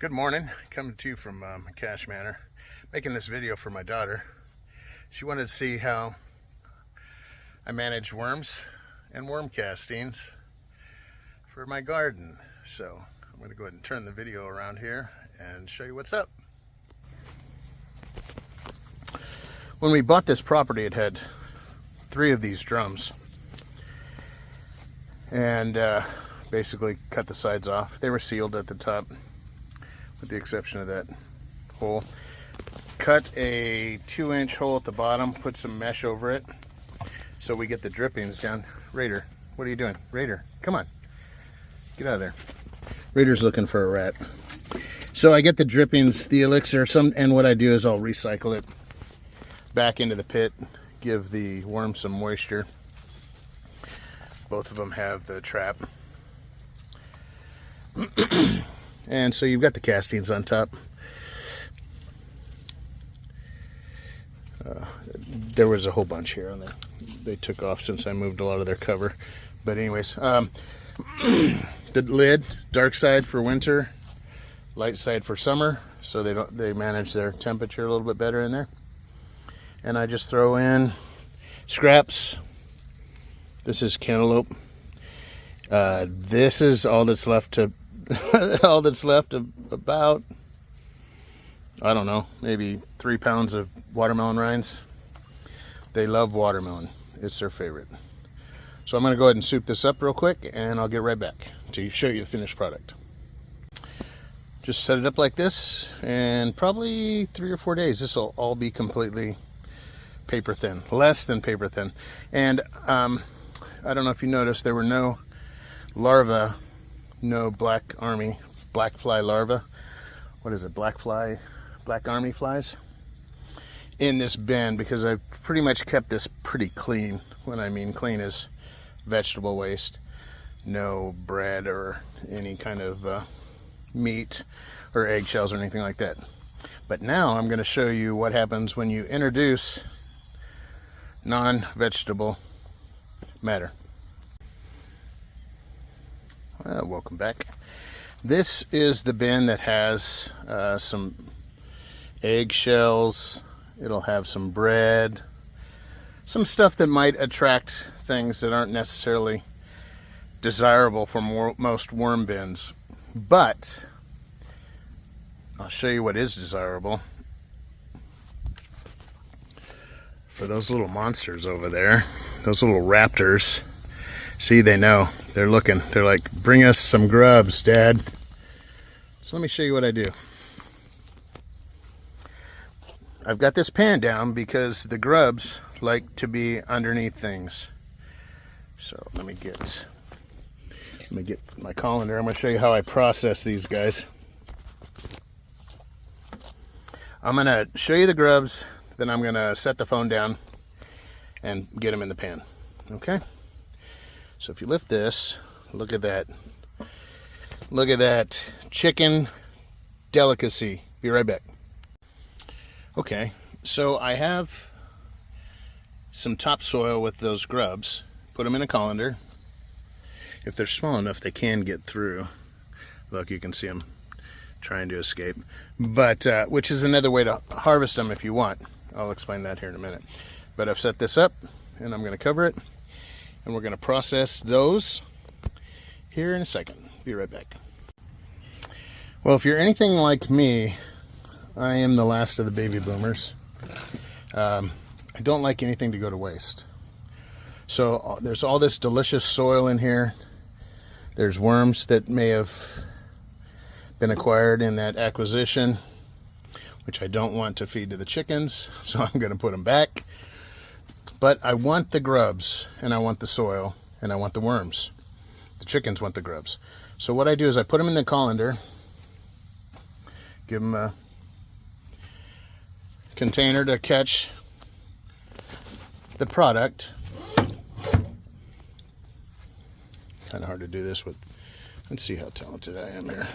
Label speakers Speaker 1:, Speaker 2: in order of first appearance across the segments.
Speaker 1: Good morning, coming to you from McCash Manor, making this video for my daughter. She wanted to see how I manage worms and worm castings for my garden. So I'm going to go ahead and turn the video around here and show you what's up. When we bought this property, it had 3 of these drums, and basically cut the sides off. They were sealed at the top, with the exception of that hole. Cut a 2-inch hole at the bottom, put some mesh over it so we get the drippings down. Raider, what are you doing? Raider, come on, get out of there. Raider's looking for a rat. So I get the drippings, the elixir, and what I do is I'll recycle it back into the pit, give the worm some moisture. Both of them have the trap. And so you've got the castings on top. There was a whole bunch here on there. They took off since I moved a lot of their cover. But anyways, the lid, dark side for winter, light side for summer, so they manage their temperature a little bit better in there. And I just throw in scraps. This is cantaloupe. This is all that's left of about, I don't know, maybe 3 pounds of watermelon rinds. They love watermelon. It's their favorite. So I'm going to go ahead and soup this up real quick, and I'll get right back to show you the finished product. Just set it up like this, and probably 3 or 4 days, this will all be completely paper thin, less than paper thin. And I don't know if you noticed, there were no larvae, no black fly larvae. What is it, black army flies in this bin, because I've pretty much kept this pretty clean. When I mean clean is vegetable waste, no bread or any kind of meat or eggshells or anything like that. But now I'm going to show you what happens when you introduce non-vegetable matter. Welcome back. This is the bin that has some eggshells. It'll have some bread, some stuff that might attract things that aren't necessarily desirable for most worm bins. But I'll show you what is desirable. For those little monsters over there, those little raptors, see, they know. They're looking. They're like, bring us some grubs, Dad. So let me show you what I do. I've got this pan down because the grubs like to be underneath things. So let me get my colander. I'm going to show you how I process these guys. I'm going to show you the grubs, then I'm going to set the phone down and get them in the pan. Okay? So if you lift this, look at that. Look at that chicken delicacy. Be right back. Okay, so I have some topsoil with those grubs. Put them in a colander. If they're small enough, they can get through. Look, you can see them trying to escape. But, which is another way to harvest them if you want. I'll explain that here in a minute. But I've set this up, and I'm going to cover it. And we're going to process those here in a second. Be right back. Well, if you're anything like me, I am the last of the baby boomers. I don't like anything to go to waste. So there's all this delicious soil in here. There's worms that may have been acquired in that acquisition, which I don't want to feed to the chickens, so I'm going to put them back. But I want the grubs, and I want the soil, and I want the worms. The chickens want the grubs. So what I do is I put them in the colander, give them a container to catch the product. Kind of hard to do this with. Let's see how talented I am here.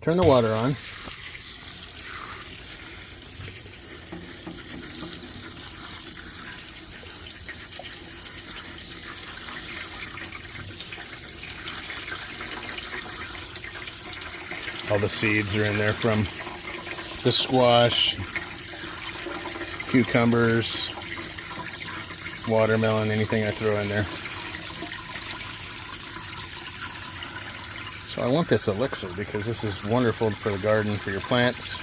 Speaker 1: Turn the water on. All the seeds are in there from the squash, cucumbers, watermelon, anything I throw in there. So I want this elixir because this is wonderful for the garden, for your plants.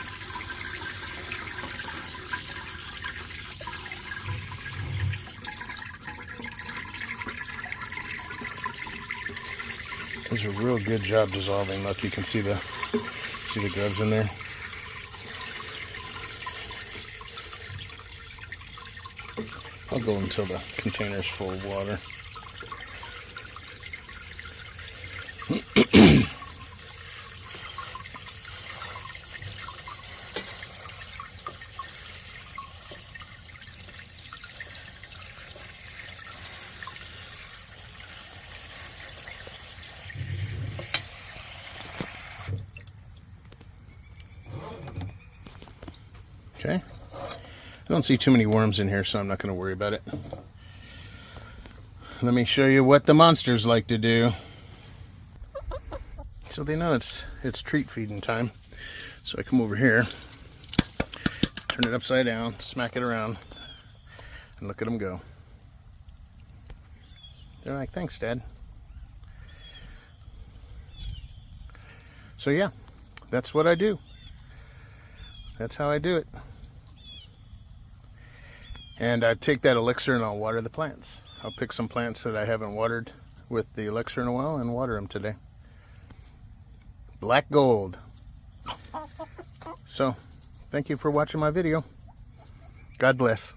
Speaker 1: Does a real good job dissolving. Look, you can see the grubs in there. I'll go until the container's full of water. Okay. I don't see too many worms in here, so I'm not going to worry about it. Let me show you what the monsters like to do. So they know it's treat feeding time. So I come over here, turn it upside down, smack it around, and look at them go. They're like, thanks, Dad. So yeah, that's what I do. That's how I do it. And I take that elixir and I'll water the plants. I'll pick some plants that I haven't watered with the elixir in a while and water them today. Black gold. So, thank you for watching my video. God bless.